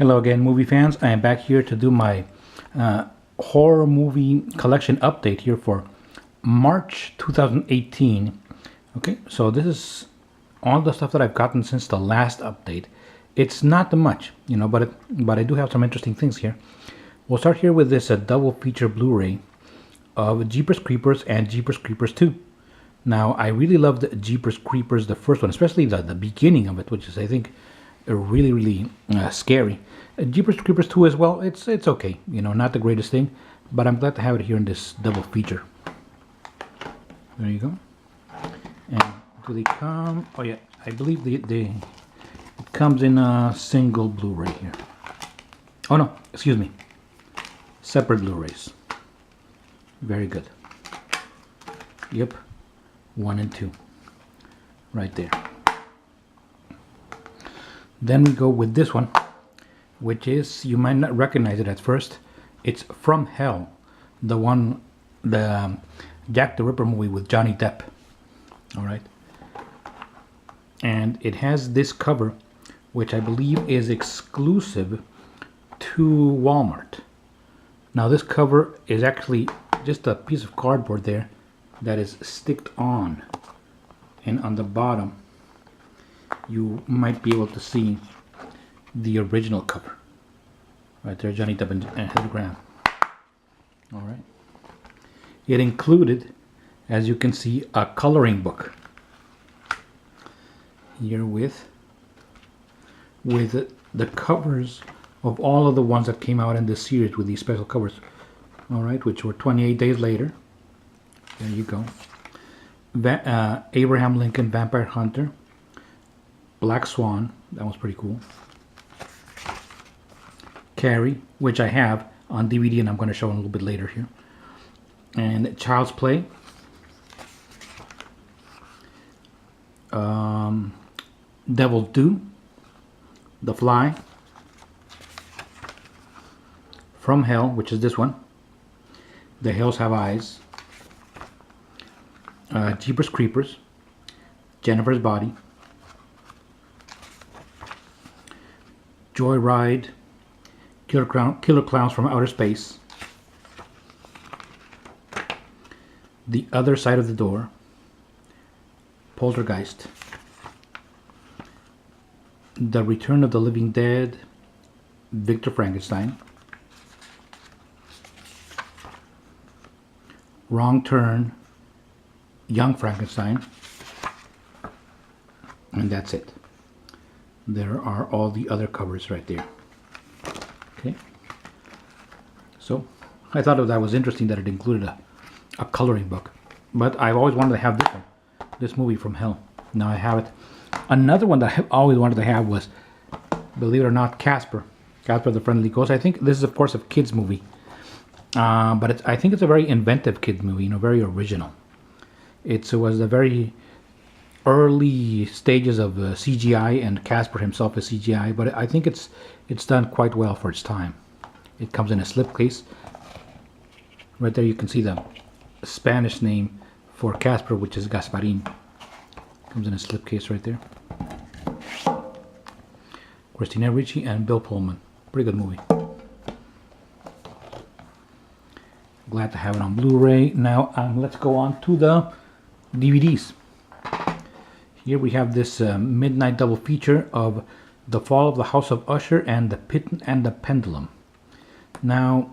Hello again, movie fans. I am back here to do my horror movie collection update here for March 2018. Okay, so this is all the stuff that I've gotten since the last update. It's not much, but I do have some interesting things here. We'll start here with this double feature Blu-ray of Jeepers Creepers and Jeepers Creepers 2. Now, I really loved Jeepers Creepers, the first one, especially the beginning of it, which is, I think, really scary. Jeepers Creepers 2 as well, it's okay, not the greatest thing, but I'm glad to have it here in this double feature. There you go. And do they come? Oh yeah, I believe it comes in a single Blu-ray here. Oh no, excuse me, separate Blu-rays. Very good. Yep, 1 and 2, right there. Then we go with this one, which is, you might not recognize it at first. It's From Hell, the Jack the Ripper movie with Johnny Depp. All right. And it has this cover, which I believe is exclusive to Walmart. Now this cover is actually just a piece of cardboard there that is sticked on. And on the bottom, you might be able to see the original cover. Right there, Johnny Depp and Heather Graham. All right. It included, as you can see, a coloring book. Here with the covers of all of the ones that came out in this series with these special covers. All right, which were 28 Days Later. There you go. Abraham Lincoln Vampire Hunter. Black Swan, that was pretty cool. Carrie, which I have on DVD and I'm going to show a little bit later here. And Child's Play. Devil's Due. The Fly. From Hell, which is this one. The Hills Have Eyes. Jeepers Creepers. Jennifer's Body. Joyride. Killer Clowns from Outer Space. The Other Side of the Door. Poltergeist. The Return of the Living Dead. Victor Frankenstein. Wrong Turn. Young Frankenstein. And that's it. There are all the other covers right there. Okay. So I thought that was interesting that it included a coloring book. But I've always wanted to have this one. This movie From Hell. Now I have it. Another one that I've always wanted to have was, believe it or not, Casper. Casper the Friendly Ghost. I think this is, of course, a kid's movie. But I think it's a very inventive kid's movie, very original. It was the very early stages of CGI, and Casper himself is CGI, but I think it's done quite well for its time. It comes in a slipcase. Right there you can see the Spanish name for Casper, which is Gasparin. Comes in a slipcase right there. Christina Ricci and Bill Pullman. Pretty good movie. Glad to have it on Blu-ray. Now let's go on to the DVDs. Here we have this midnight double feature of The Fall of the House of Usher and The Pit and the Pendulum. Now,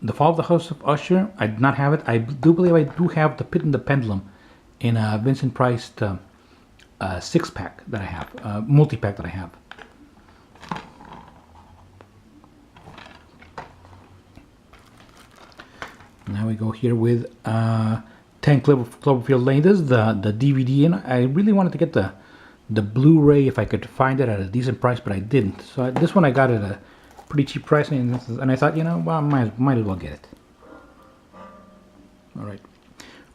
The Fall of the House of Usher, I did not have it. I do believe I do have The Pit and the Pendulum in a Vincent Price 6-pack that I have, multi-pack that I have. Now we go here with 10 Cloverfield Lane. This is the DVD, and I really wanted to get the Blu-ray if I could find it at a decent price, but I didn't. So this one I got at a pretty cheap price, and I thought, well, might as well get it. All right,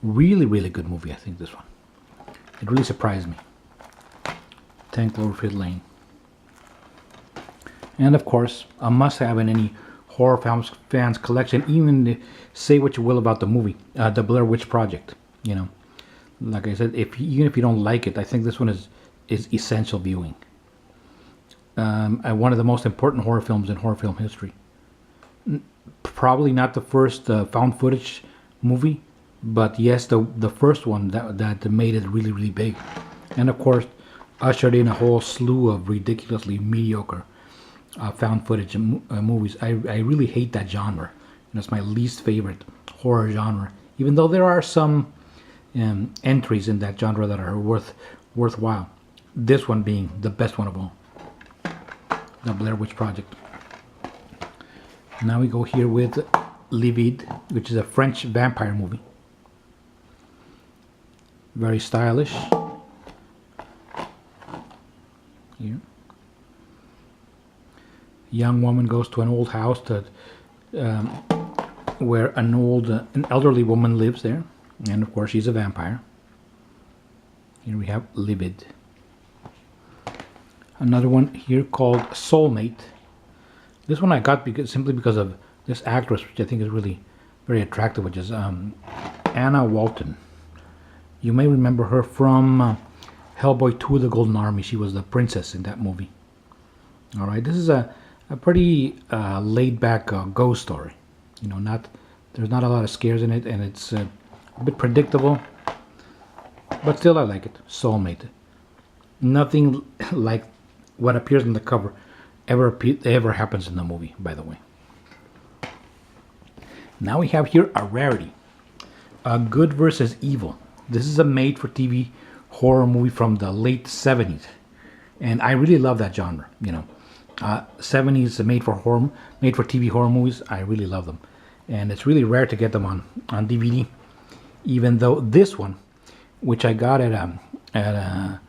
really good movie. I think this one. It really surprised me. 10 Cloverfield Lane, and of course a must-have in any horror fans collection. Even say what you will about the movie, the Blair Witch Project. Like I said, even if you don't like it, I think this one is essential viewing. one of the most important horror films in horror film history. Probably not the first found footage movie, but yes, the first one that made it really, really big. And of course, ushered in a whole slew of ridiculously mediocre found footage movies. I really hate that genre. It's my least favorite horror genre, even though there are some entries in that genre that are worthwhile. This one being the best one of all, the Blair Witch Project. Now we go here with Livid, which is a French vampire movie. Very stylish. Here. Young woman goes to an old house where an elderly woman lives there, and of course she's a vampire. Here we have Livid. Another one here called Soulmate. This one I got simply because of this actress, which I think is really very attractive, which is Anna Walton. You may remember her from Hellboy 2: The Golden Army. She was the princess in that movie. All right, this is a pretty laid-back ghost story. There's not a lot of scares in it, and it's a bit predictable, but still I like it. Soulmate. Nothing like what appears on the cover ever happens in the movie, by the way. Now we have here a rarity, Good versus Evil. This is a made-for-TV horror movie from the late 70s, and I really love that genre. 70s made-for-TV horror movies, I really love them, and it's really rare to get them on DVD. Even though this one, which I got at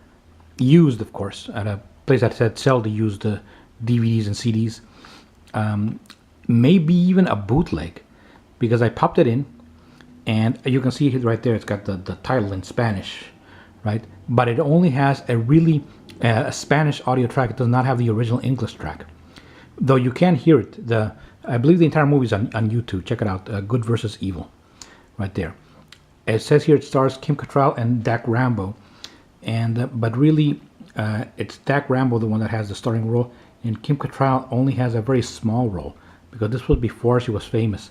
used, of course, at a place that said sell the used DVDs and CDs, maybe even a bootleg, because I popped it in, and you can see it right there. It's got the title in Spanish, right? But it only has a Spanish audio track. It does not have the original English track, though you can hear it. I believe the entire movie is on YouTube. Check it out. Good versus Evil, right there. It says here it stars Kim Cattrall and Dak Rambo, but really it's Dak Rambo the one that has the starring role, and Kim Cattrall only has a very small role, because this was before she was famous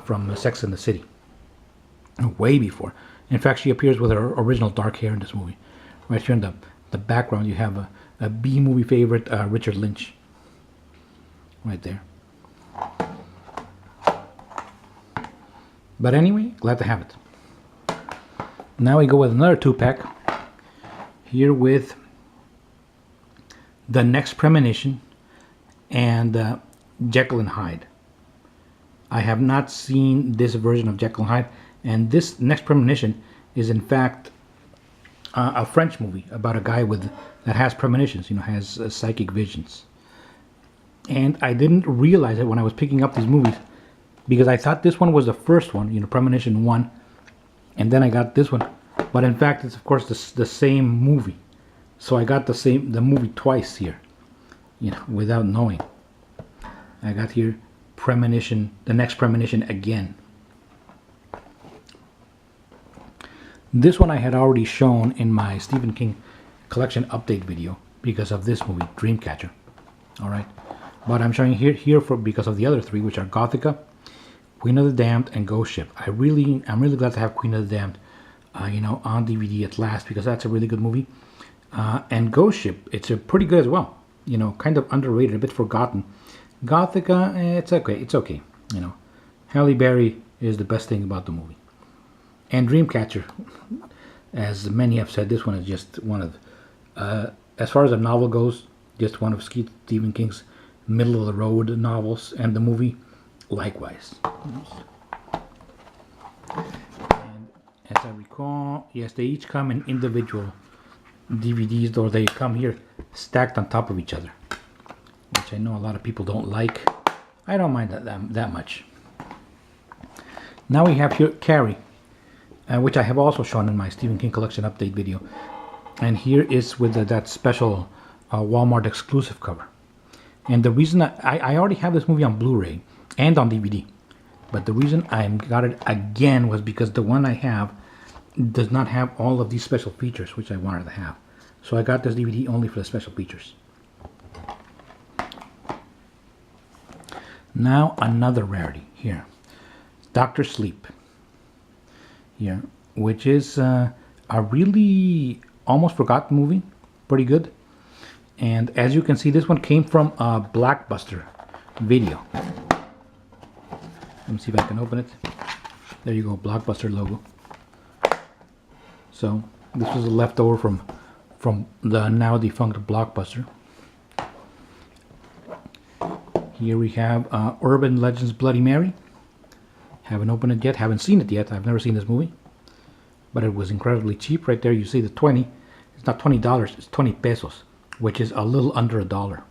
from Sex and the City. Way before. In fact, she appears with her original dark hair in this movie. Right here in the background, you have a B-movie favorite, Richard Lynch. Right there. But anyway, glad to have it. Now we go with another 2-pack. Here with The Next Premonition and Jekyll and Hyde. I have not seen this version of Jekyll and Hyde, and this Next Premonition is in fact a French movie about a guy that has premonitions, has psychic visions. And I didn't realize it when I was picking up these movies, because I thought this one was the first one, Premonition 1, and then I got this one. But in fact, it's of course the same movie. So I got the movie twice here, without knowing. I got here Premonition, The Next Premonition again. This one I had already shown in my Stephen King collection update video because of this movie, Dreamcatcher. All right, but I'm showing here because of the other three, which are Gothika, Queen of the Damned, and Ghost Ship. I'm really glad to have Queen of the Damned, on DVD at last, because that's a really good movie. And Ghost Ship, it's pretty good as well. Kind of underrated, a bit forgotten. Gothika, it's okay. Halle Berry is the best thing about the movie. And Dreamcatcher, as many have said, this one is just one of, as far as a novel goes, just one of Stephen King's middle-of-the-road novels, and the movie, likewise. And as I recall, yes, they each come in individual DVDs, or they come here stacked on top of each other, which I know a lot of people don't like. I don't mind that much. Now we have here Carrie, which I have also shown in my Stephen King collection update video, and here is with that special Walmart exclusive cover. And the reason I already have this movie on Blu-ray and on DVD, but the reason I got it again was because the one I have does not have all of these special features which I wanted to have. So I got this DVD only for the special features. Now another rarity here, Doctor Sleep here, which is a really almost forgotten movie, pretty good. And as you can see, this one came from a Blockbuster video. Let me see if I can open it. There you go, Blockbuster logo. So this was a leftover from the now defunct Blockbuster. Here we have Urban Legends Bloody Mary. Haven't opened it yet, haven't seen it yet. I've never seen this movie, but it was incredibly cheap. Right there you see the 20. It's not $20, it's 20 pesos, which is a little under a dollar.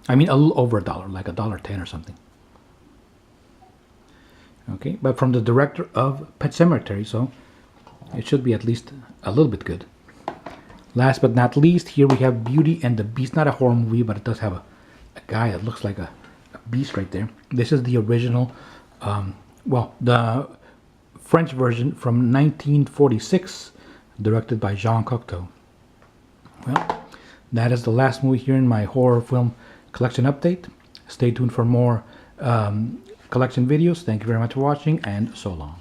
I mean a little over a dollar, like $1.10 or something. Okay, but from the director of Pet Sematary, so it should be at least a little bit good. Last but not least, here we have Beauty and the Beast. Not a horror movie, but it does have a guy that looks like a beast right there. This is the original, well, the French version from 1946, directed by Jean Cocteau. Well, that is the last movie here in my horror film collection update. Stay tuned for more collection videos. Thank you very much for watching, and so long.